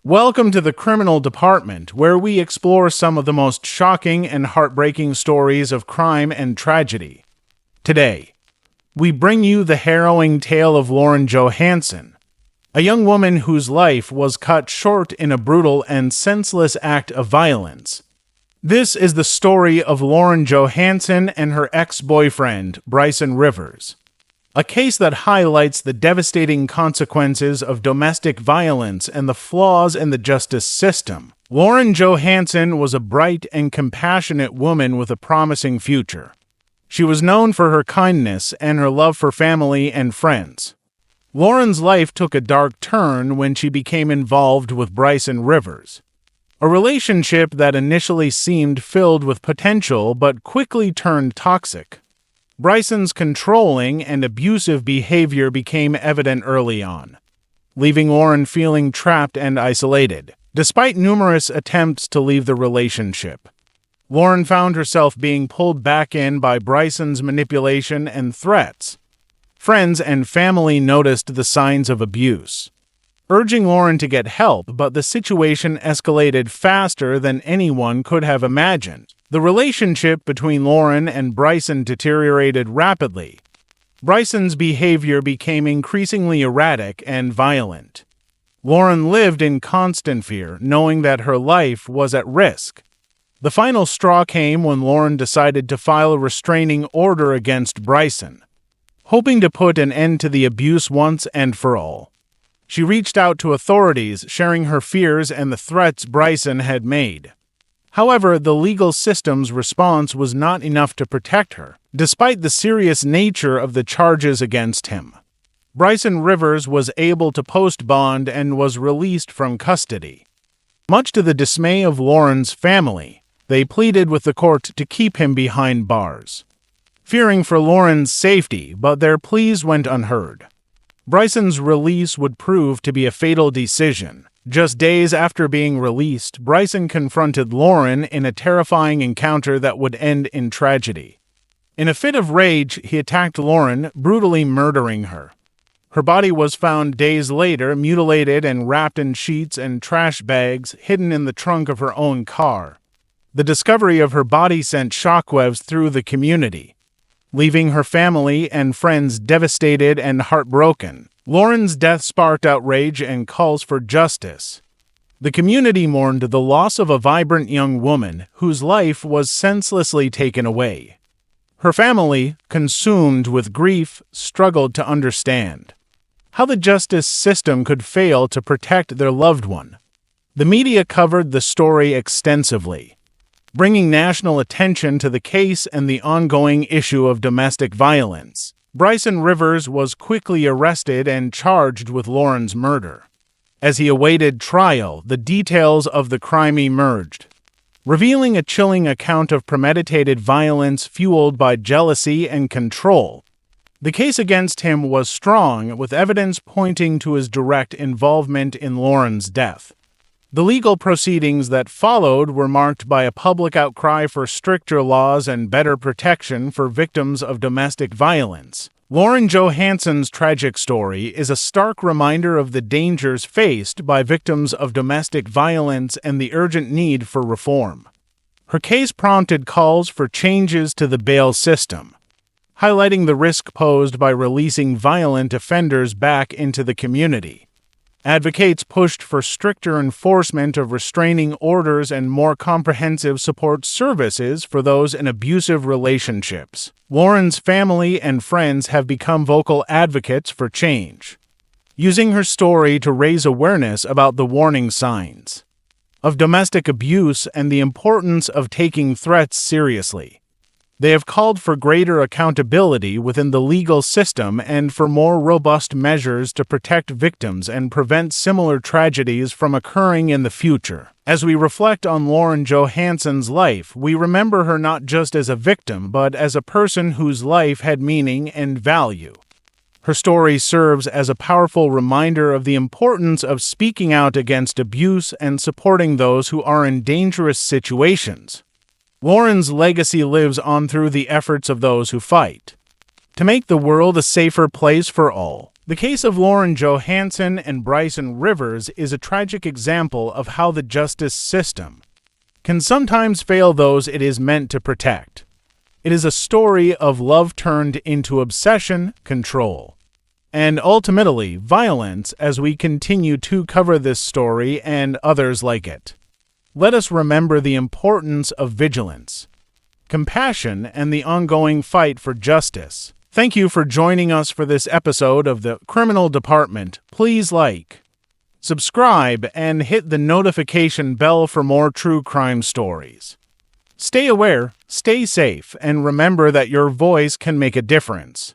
Welcome to the Criminal Department, where we explore some of the most shocking and heartbreaking stories of crime and tragedy. Today, we bring you the harrowing tale of Lauren Johansen, a young woman whose life was cut short in a brutal and senseless act of violence. This is the story of Lauren Johansen and her ex-boyfriend, Bricen Rivers. A case that highlights the devastating consequences of domestic violence and the flaws in the justice system. Lauren Johansen was a bright and compassionate woman with a promising future. She was known for her kindness and her love for family and friends. Lauren's life took a dark turn when she became involved with Bricen Rivers, a relationship that initially seemed filled with potential but quickly turned toxic. Bricen's controlling and abusive behavior became evident early on, leaving Lauren feeling trapped and isolated. Despite numerous attempts to leave the relationship, Lauren found herself being pulled back in by Bricen's manipulation and threats. Friends and family noticed the signs of abuse, urging Lauren to get help, but the situation escalated faster than anyone could have imagined. The relationship between Lauren and Bricen deteriorated rapidly. Bricen's behavior became increasingly erratic and violent. Lauren lived in constant fear, knowing that her life was at risk. The final straw came when Lauren decided to file a restraining order against Bricen, hoping to put an end to the abuse once and for all. She reached out to authorities, sharing her fears and the threats Bricen had made. However, the legal system's response was not enough to protect her, despite the serious nature of the charges against him. Bricen Rivers was able to post bond and was released from custody. Much to the dismay of Lauren's family, they pleaded with the court to keep him behind bars, fearing for Lauren's safety, but their pleas went unheard. Bricen's release would prove to be a fatal decision. Just days after being released, Bricen confronted Lauren in a terrifying encounter that would end in tragedy. In a fit of rage, he attacked Lauren, brutally murdering her. Her body was found days later, mutilated and wrapped in sheets and trash bags, hidden in the trunk of her own car. The discovery of her body sent shockwaves through the community, leaving her family and friends devastated and heartbroken. Lauren's death sparked outrage and calls for justice. The community mourned the loss of a vibrant young woman whose life was senselessly taken away. Her family, consumed with grief, struggled to understand how the justice system could fail to protect their loved one. The media covered the story extensively, bringing national attention to the case and the ongoing issue of domestic violence. Bricen Rivers was quickly arrested and charged with Lauren's murder. As he awaited trial, the details of the crime emerged, revealing a chilling account of premeditated violence fueled by jealousy and control. The case against him was strong, with evidence pointing to his direct involvement in Lauren's death. The legal proceedings that followed were marked by a public outcry for stricter laws and better protection for victims of domestic violence. Lauren Johansen's tragic story is a stark reminder of the dangers faced by victims of domestic violence and the urgent need for reform. Her case prompted calls for changes to the bail system, highlighting the risk posed by releasing violent offenders back into the community. Advocates pushed for stricter enforcement of restraining orders and more comprehensive support services for those in abusive relationships. Lauren's family and friends have become vocal advocates for change, using her story to raise awareness about the warning signs of domestic abuse and the importance of taking threats seriously. They have called for greater accountability within the legal system and for more robust measures to protect victims and prevent similar tragedies from occurring in the future. As we reflect on Lauren Johansen's life, we remember her not just as a victim, but as a person whose life had meaning and value. Her story serves as a powerful reminder of the importance of speaking out against abuse and supporting those who are in dangerous situations. Lauren's legacy lives on through the efforts of those who fight to make the world a safer place for all. The case of Lauren Johansen and Bricen Rivers is a tragic example of how the justice system can sometimes fail those it is meant to protect. It is a story of love turned into obsession, control, and ultimately violence as we continue to cover this story and others like it. Let us remember the importance of vigilance, compassion, and the ongoing fight for justice. Thank you for joining us for this episode of the Criminal Department. Please like, subscribe, and hit the notification bell for more true crime stories. Stay aware, stay safe, and remember that your voice can make a difference.